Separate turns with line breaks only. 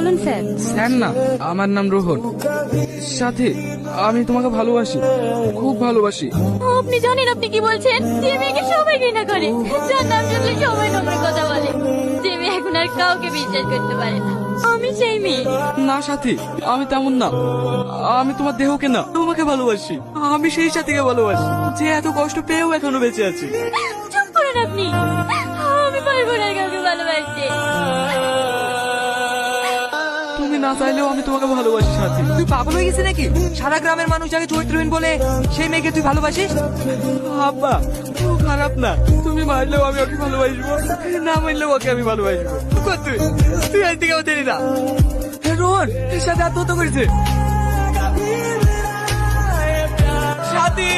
বলুন sir.
Sir না, আমার নাম রোহন। সাথী, আমি তোমাকে ভালোবাসি, খুব ভালোবাসি।
আপনি জানেন আপনি কি বলছেন? যে মেয়েকে সবাই ঘৃণা করে, যার নাম শুনলে সবাই নোংরা কথা বলে, যে মেয়ে এখন আর কাউকে বিশ্বাস করতে পারে না, আমি সেই মেয়ে।
না সাথী, আমি তেমন না। আমি তোমার দেহকে না, তোমাকে ভালোবাসি। আমি সেই সাথীকে ভালোবাসি যে এত কষ্ট পেয়েও এখনো বেঁচে আছে।
চুপ করেন আপনি, আমি পারবো না কাউকে ভালোবাসতে।
তুমি না চাইলেও আমি তোমাকে ভালোবাসি সাথী।
তুই পাগল হয়ে গেছিস নাকি? সারা গ্রামের মানুষ যাকে চরিত্রহীন বলে সেই মেয়েকে তুই ভালোবাসিস?
আব্বা, ও খারাপ না। তুমি মারলেও আমি ওকে ভালোবাসবো, না মারলেও ওকে আমি ভালোবাসবো। কই তুই? তুই আজ থেকে দেরি না। রোহন এর সাথে আত্মহত্যা করেছে। সাথী।